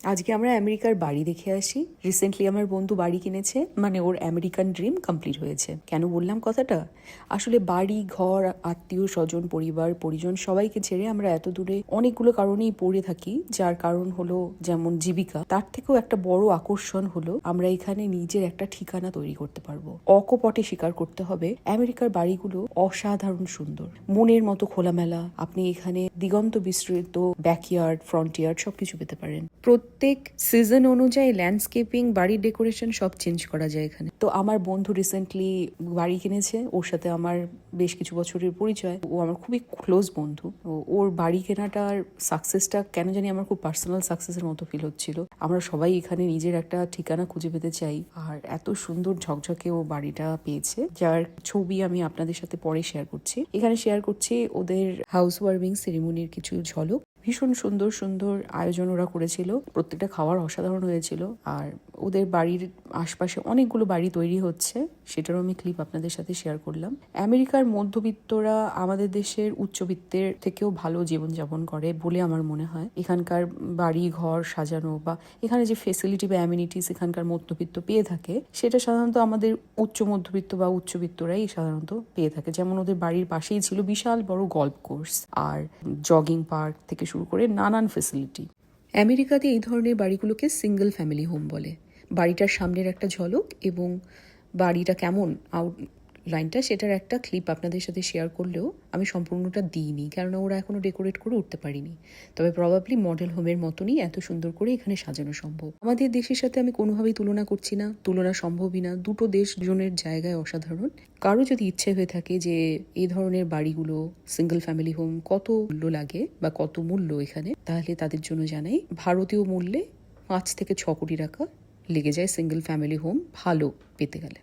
আজকে আমরা আমেরিকার বাড়ি দেখে আসি। রিসেন্টলি আমার বন্ধু বাড়ি কিনেছে, মানে ওর আমেরিকান ড্রিম কমপ্লিট হয়েছে। কেন বললাম কথাটা? আসলে বাড়ি, ঘর, আত্মীয় স্বজন, পরিবার পরিজন সবাইকে ছেড়ে আমরা এত দূরে অনেকগুলো কারণেই পড়ে থাকি। যার কারণ হলো যেমন জীবিকা, তার থেকেও একটা বড় আকর্ষণ হলো আমরা এখানে নিজের একটা ঠিকানা তৈরি করতে পারবো। অকপটে স্বীকার করতে হবে, আমেরিকার বাড়িগুলো অসাধারণ সুন্দর, মনের মতো খোলামেলা। আপনি এখানে দিগন্ত বিস্তৃত ব্যাকইয়ার্ড, ফ্রন্টিয়ার্ড সবকিছু পেতে পারেন। প্রত্যেক সিজন অনুযায়ী ল্যান্ডস্কেপিং, বাড়ির ডেকোরেশন সব চেঞ্জ করা যায় এখানে। তো আমার বন্ধু রিসেন্টলি বাড়ি কিনেছে, ওর সাথে আমার বেশ কিছু বছরের পরিচয়। ও আমার খুবই ক্লোজ বন্ধু। ওর বাড়ি কেনাটার সাকসেসটা কেন জানি আমার খুব পার্সোনাল সাকসেসের মতো ফিল হচ্ছিল। আমরা সবাই এখানে নিজের একটা ঠিকানা খুঁজে পেতে চাই, আর এত সুন্দর ঝকঝকে ও বাড়িটা পেয়েছে, যার ছবি আমি আপনাদের সাথে পরে শেয়ার করছি। এখানে শেয়ার করছি ওদের হাউস ওয়ার্মিং সেরিমনির কিছু ঝলক। ভীষণ সুন্দর সুন্দর আয়োজন ওরা করেছিল, প্রত্যেকটা খাবার অসাধারণ হয়েছিল। আর ওদের বাড়ির আশপাশে অনেকগুলো বাড়ি তৈরি হচ্ছে, সেটারও আমি ক্লিপ আপনাদের সাথে শেয়ার করলাম। আমেরিকার মধ্যবিত্তরা আমাদের দেশের উচ্চবিত্তের থেকেও ভালো জীবনযাপন করে বলে আমার মনে হয়। এখানকার বাড়ি ঘর সাজানো বা এখানে যে ফেসিলিটি বা অ্যামিনিটিস এখানকার মধ্যবিত্ত পেয়ে থাকে, সেটা সাধারণত আমাদের উচ্চ মধ্যবিত্ত বা উচ্চবিত্তরাই সাধারণত পেয়ে থাকে। যেমন ওদের বাড়ির পাশেই ছিল বিশাল বড় গল্ফ কোর্স আর জগিং পার্ক থেকে শুরু করে নানান ফেসিলিটি। আমেরিকাতে এই ধরনের বাড়িগুলোকে সিঙ্গেল ফ্যামিলি হোম বলে। বাড়িটার সামনের একটা ঝলক এবং বাড়িটা কেমন লাইনটা, সেটার একটা ক্লিপ আপনাদের সাথে শেয়ার করলেও আমি সম্পূর্ণটা দিইনি, কেননা ওরা এখনো ডেকোরেট করে উঠতে পারিনি। তবে প্রবাবলি মডেল হোমের মতনই এত সুন্দর করে এখানে সাজানো সম্ভব। আমাদের দেশের সাথে আমি কোনোভাবেই তুলনা করছি না, তুলনা সম্ভবই না। দুটো দেশ দুজনের জায়গায় অসাধারণ। কারো যদি ইচ্ছে হয়ে থাকে যে এই ধরনের বাড়িগুলো সিঙ্গেল ফ্যামিলি হোম কত মূল্য লাগে বা কত মূল্য এখানে, তাহলে তাদের জন্য জানাই ভারতীয় মূল্যে 5 থেকে 6 কোটি টাকা লেগে যায় সিঙ্গেল ফ্যামিলি হোম ভালো পেতে গেলে।